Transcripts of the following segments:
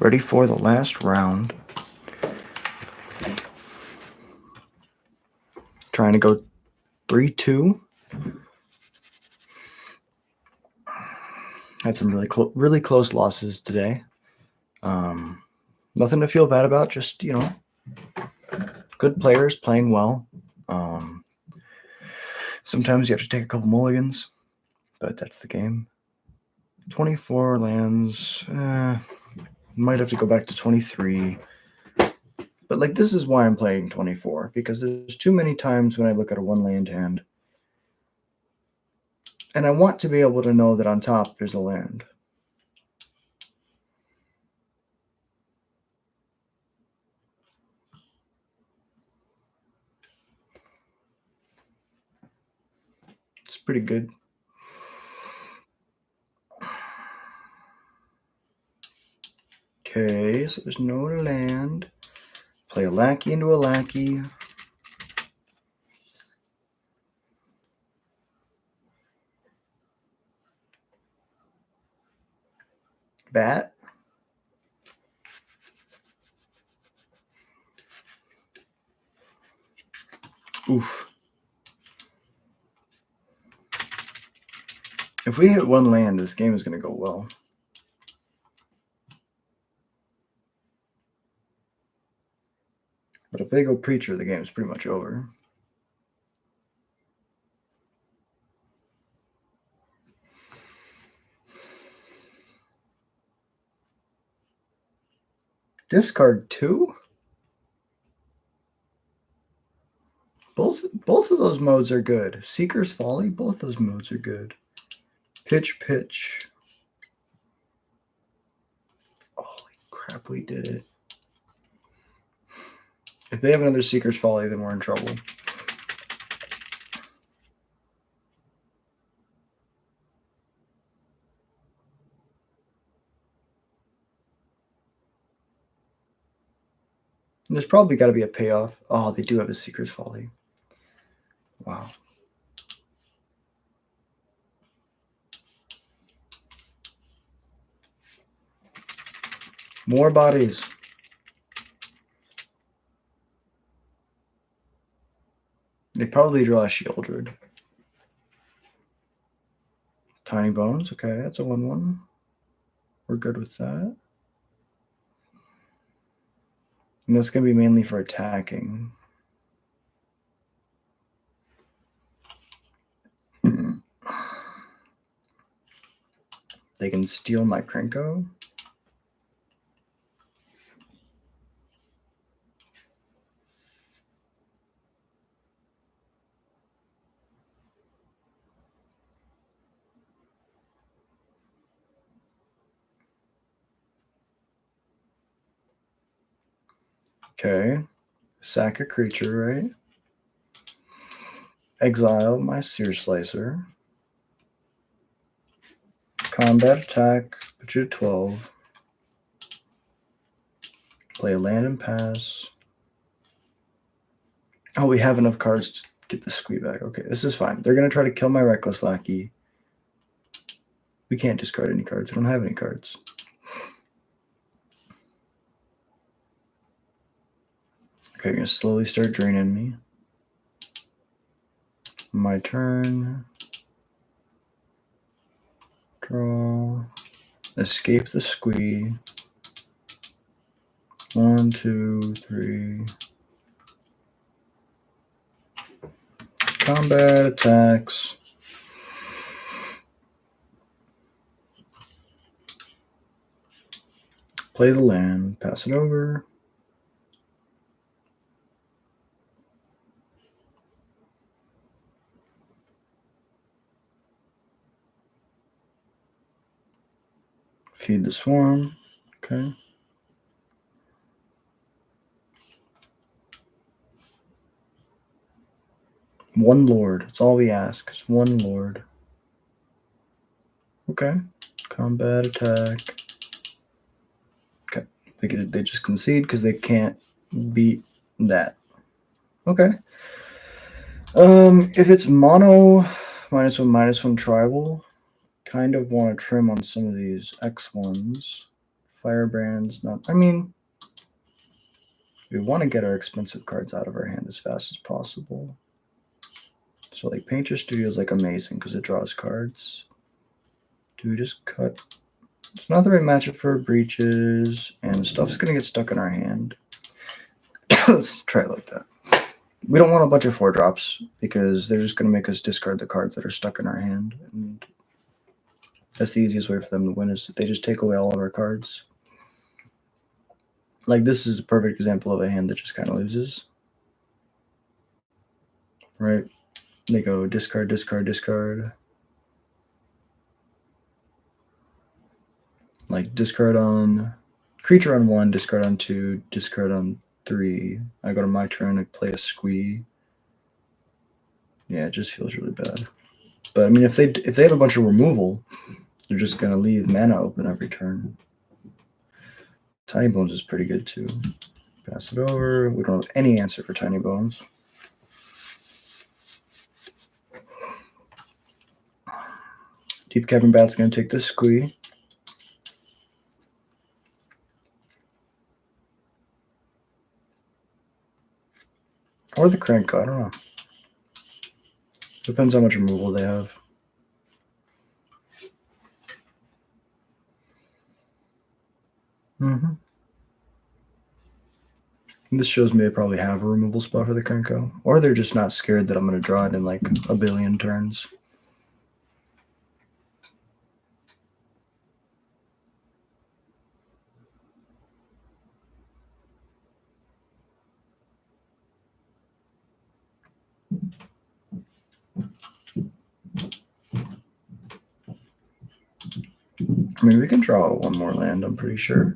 Ready for the last round. Trying to go 3-2. Had some really close losses today. Nothing to feel bad about. Just, good players playing well. Sometimes you have to take a couple mulligans, but that's the game. 24 lands. Might have to go back to 23. But this is why I'm playing 24, because there's too many times when I look at a one land hand and I want to be able to know that on top there's a land. It's pretty good. Okay, so there's no land. Play a lackey into a lackey. Bat. Oof. If we hit one land, this game is going to go well. But if they go preacher, the game's pretty much over. Discard 2? Both of those modes are good. Seeker's Folly, both those modes are good. Pitch. Holy crap, we did it. If they have another Seeker's Folly, then we're in trouble. There's probably got to be a payoff. Oh, they do have a Seeker's Folly. Wow. More bodies. They probably draw a Shieldred. Tiny Bones. Okay, that's a 1/1. We're good with that. And that's going to be mainly for attacking. They can steal my Krenko. Okay. Sack a creature, right? Exile my Seer Slicer. Combat attack, put you to 12. Play a land and pass. Oh, we have enough cards to get the squee back. Okay, this is fine. They're going to try to kill my Reckless Lackey. We can't discard any cards. We don't have any cards. Okay, you're going to slowly start draining me. My turn. Draw. Escape the squee. 1, 2, 3. Combat attacks. Play the land. Pass it over. Feed the swarm. Okay. One Lord. That's all we ask. It's one Lord. Okay. Combat attack. Okay. They just concede because they can't beat that. Okay. If it's mono -1/-1 tribal, kind of want to trim on some of these X1s Firebrand's not. I mean, we want to get our expensive cards out of our hand as fast as possible. So like Painter Studio is like amazing because it draws cards. Do we just cut? It's not the right matchup for breaches, and stuff's gonna get stuck in our hand. Let's try it like that. We don't want a bunch of 4-drops because they're just gonna make us discard the cards that are stuck in our hand, and that's the easiest way for them to win is if they just take away all of our cards. Like this is a perfect example of a hand that just kind of loses. Right? They go discard, discard, discard. Like discard on creature on 1, discard on 2, discard on 3. I go to my turn, I play a squee. Yeah, it just feels really bad. But I mean, if they have a bunch of removal, they're just gonna leave mana open every turn. Tiny Bones is pretty good too. Pass it over. We don't have any answer for Tiny Bones. Deep Cavern Bat's gonna take this squee. Or the Krenko, I don't know. Depends how much removal they have. This shows me they probably have a removal spot for the Krenko. Or they're just not scared that I'm going to draw it in like a billion turns. I mean, we can draw one more land, I'm pretty sure.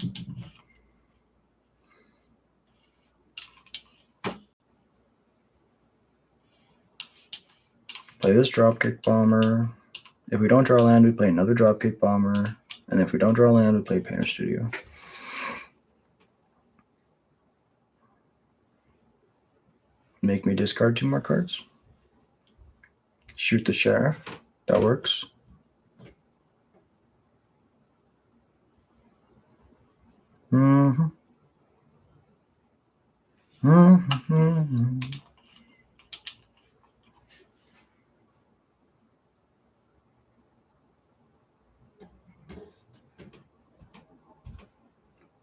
Play this Dropkick Bomber. If we don't draw land, we play another Dropkick Bomber. And if we don't draw land, we play Painter Studio. Make me discard 2 more cards. Shoot the Sheriff. That works. Mm-hmm. Mm-hmm.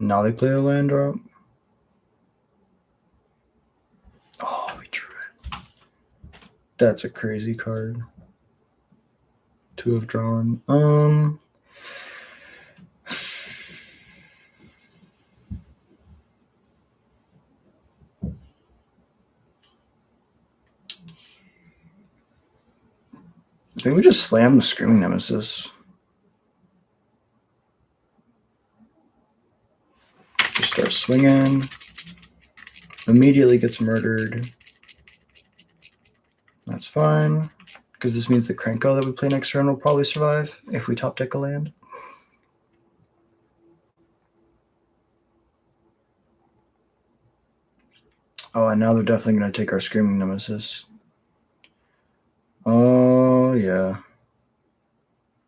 Now they play a land drop. Oh, we drew it. That's a crazy card. 2 have drawn. I think we just slam the Screaming Nemesis. Just start swinging. Immediately gets murdered. That's fine, because this means the Krenko that we play next turn will probably survive if we top deck a land. Oh, and now they're definitely going to take our Screaming Nemesis. Oh, yeah.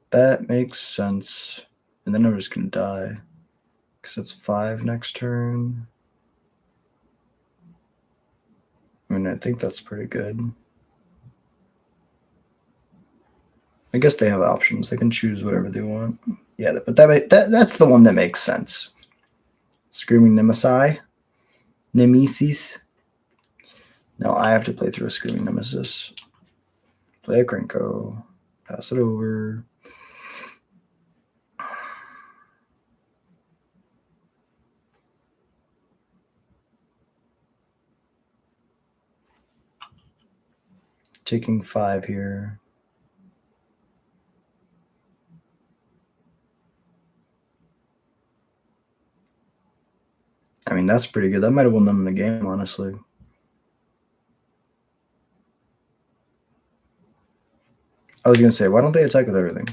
That makes sense. And then I'm just going to die, because that's 5 next turn. I mean, I think that's pretty good. I guess they have options. They can choose whatever they want. Yeah, but that's the one that makes sense. Screaming Nemesis. Now I have to play through a Screaming Nemesis. Play a Krenko. Pass it over. Taking 5 here. I mean, that's pretty good. That might have won them the game, honestly. I was going to say, why don't they attack with everything?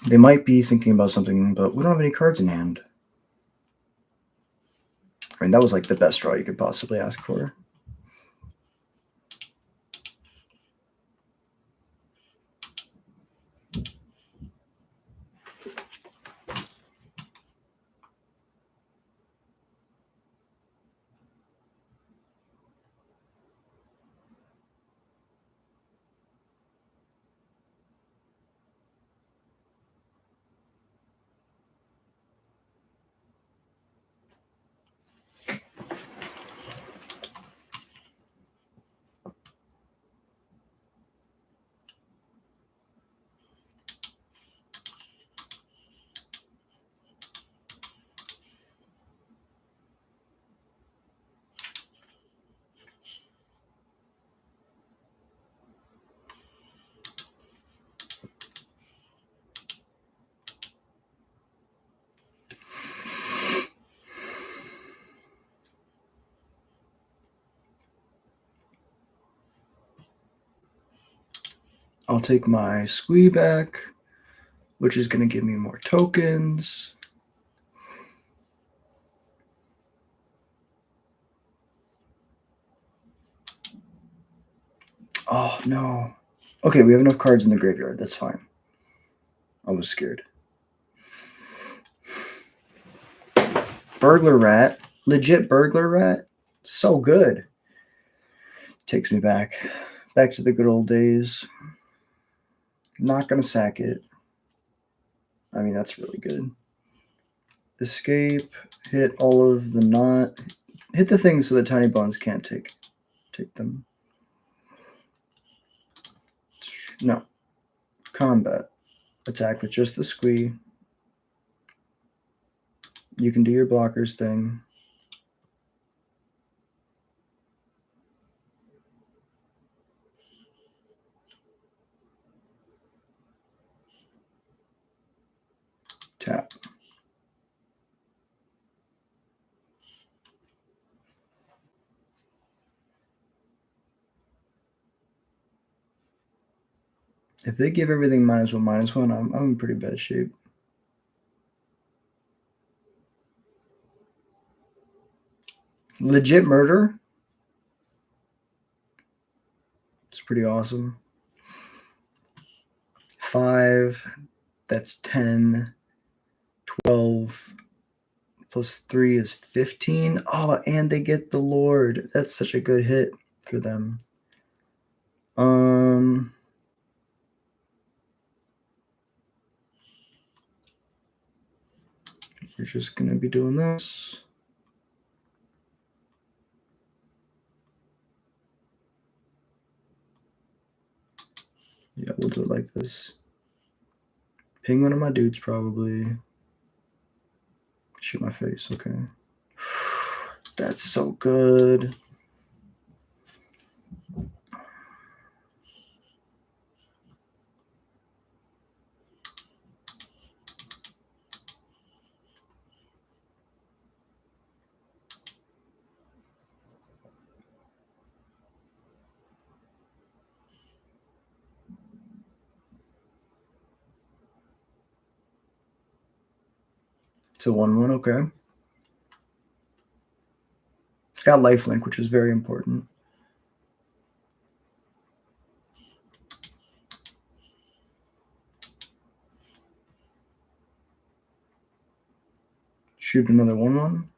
They might be thinking about something, but we don't have any cards in hand. I mean, that was like the best draw you could possibly ask for. I'll take my squee back, which is going to give me more tokens. Oh, no. Okay, we have enough cards in the graveyard. That's fine. I was scared. Burglar Rat. Legit Burglar Rat. So good. Takes me back to the good old days. Not going to sack it. I mean, that's really good. Escape. Hit all of the not. Hit the things so the tiny bones can't take them. No. Combat. Attack with just the squee. You can do your blockers thing. Tap. If they give everything -1/-1, I'm in pretty bad shape. Legit murder. It's pretty awesome. 5. That's 10. 12. Plus 3 is 15. Oh, and they get the Lord. That's such a good hit for them. We're just going to be doing this. Yeah, we'll do it like this. Ping one of my dudes, probably. Shoot my face, okay. That's so good. It's a 1/1, okay. It's got lifelink, which is very important. Shoot another 1/1.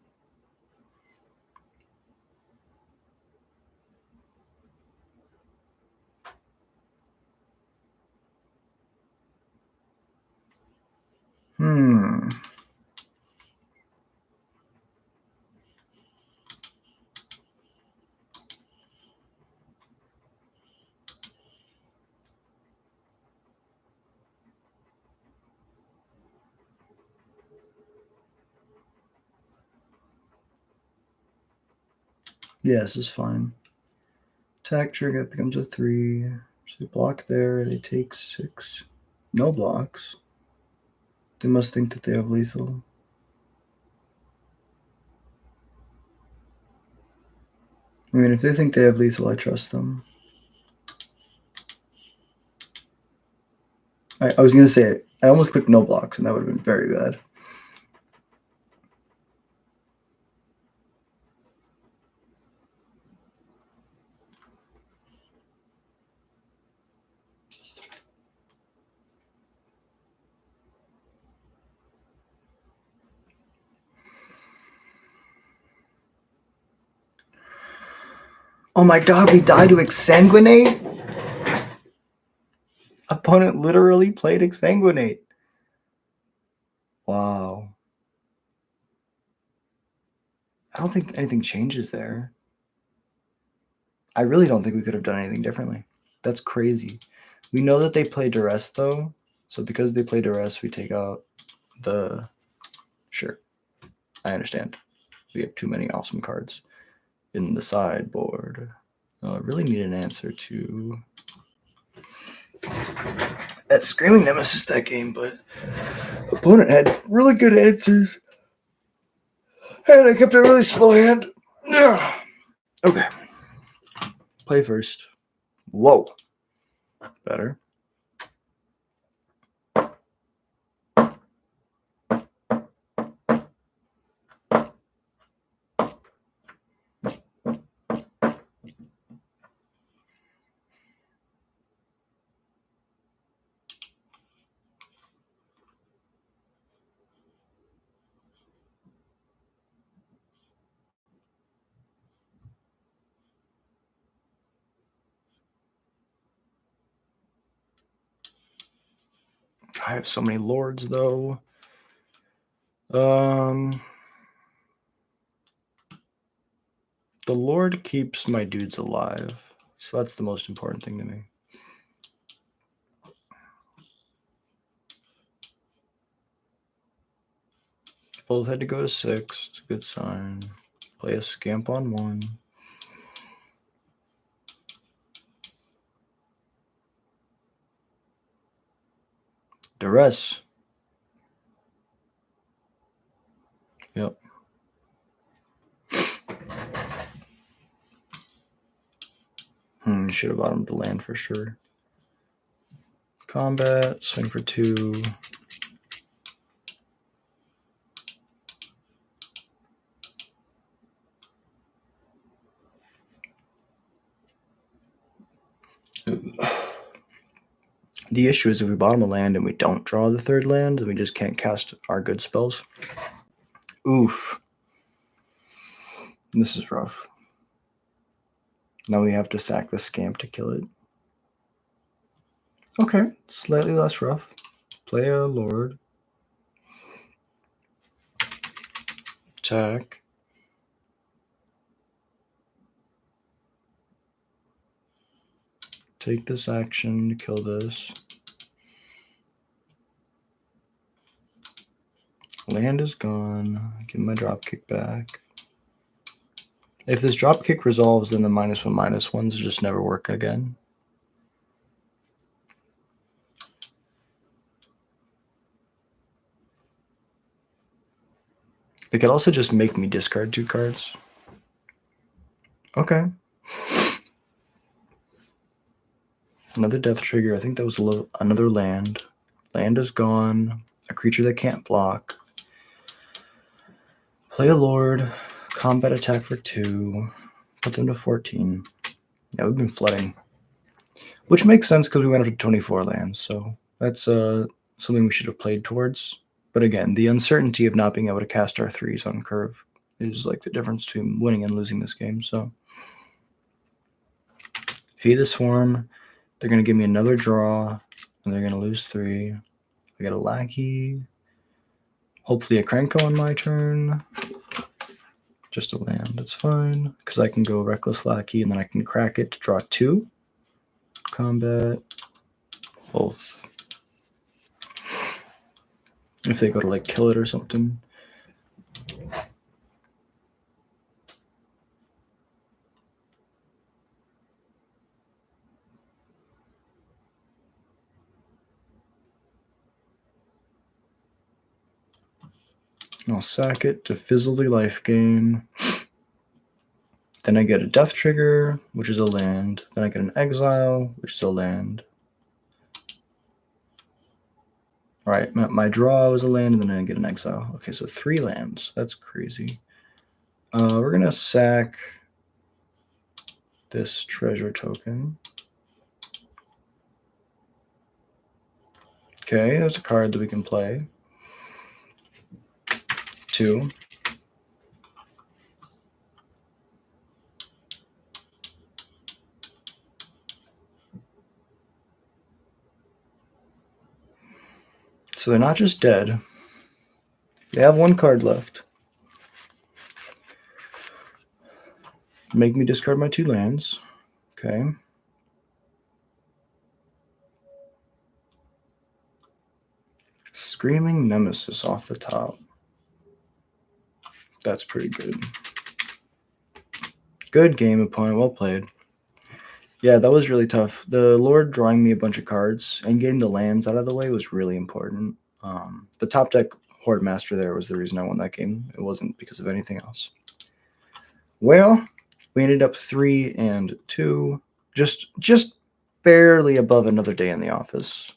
Yeah, this is fine. Attack trigger becomes a 3. So they block there. They take 6. No blocks. They must think that they have lethal. I mean, if they think they have lethal, I trust them. I was going to say, I almost clicked no blocks, and that would have been very bad. Oh my god, we died to Exsanguinate? Opponent literally played Exsanguinate. Wow. I don't think anything changes there. I really don't think we could have done anything differently. That's crazy. We know that they play Duress, though. So because they play Duress, we take out the... Sure. I understand. We have too many awesome cards in the sideboard. I really need an answer to that Screaming Nemesis that game, but opponent had really good answers. And I kept a really slow hand. Okay. Play first. Whoa. Better. I have so many lords, though. The lord keeps my dudes alive, so that's the most important thing to me. Both had to go to 6. It's a good sign. Play a scamp on 1. Duress. Yep. Should have bottomed the land for sure. Combat, swing for 2. The issue is if we bottom a land and we don't draw the 3rd land, then we just can't cast our good spells. Oof. This is rough. Now we have to sack the scamp to kill it. Okay, slightly less rough. Play a lord. Attack. Take this action to kill this. Land is gone. Give my dropkick back. If this dropkick resolves, then the -1/-1s just never work again. It could also just make me discard 2 cards. Okay. Another death trigger. I think that was another land. Land is gone. A creature that can't block. Play a lord. Combat attack for 2. Put them to 14. Yeah, we've been flooding. Which makes sense because we went up to 24 lands. So that's something we should have played towards. But again, the uncertainty of not being able to cast our 3s on curve is like the difference between winning and losing this game. So feed the swarm. They're going to give me another draw, and they're going to lose 3. I got a lackey. Hopefully a Krenko on my turn. Just a land. That's fine, because I can go Reckless Lackey, and then I can crack it to draw 2. Combat. Both. If they go to, like, kill it or something. I'll sack it to fizzle the life gain. Then I get a death trigger, which is a land. Then I get an exile, which is a land. All right, my draw was a land, and then I get an exile. Okay, so 3 lands. That's crazy. We're going to sack this treasure token. Okay, there's a card that we can play. 2. So they're not just dead. They have 1 card left. Make me discard my 2 lands. Okay. Screaming Nemesis off the top. That's pretty good. Good game, opponent. Well played. Yeah, that was really tough. The Lord drawing me a bunch of cards and getting the lands out of the way was really important. The top deck Horde Master there was the reason I won that game. It wasn't because of anything else. Well, we ended up 3-2. Just barely above another day in the office.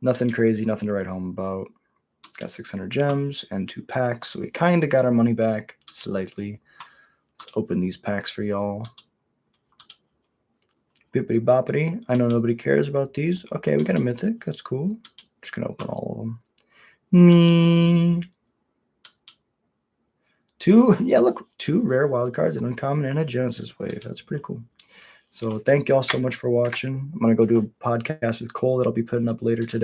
Nothing crazy, nothing to write home about. Got 600 gems and 2 packs, so we kind of got our money back slightly. Let's open these packs for y'all. Bippity boppity. I know nobody cares about these. Okay, we got a mythic. That's cool. Just gonna open all of them. Me. 2, yeah, look, 2 rare wild cards, an uncommon and a Genesis wave. That's pretty cool. So thank y'all so much for watching. I'm gonna go do a podcast with Cole that I'll be putting up later today.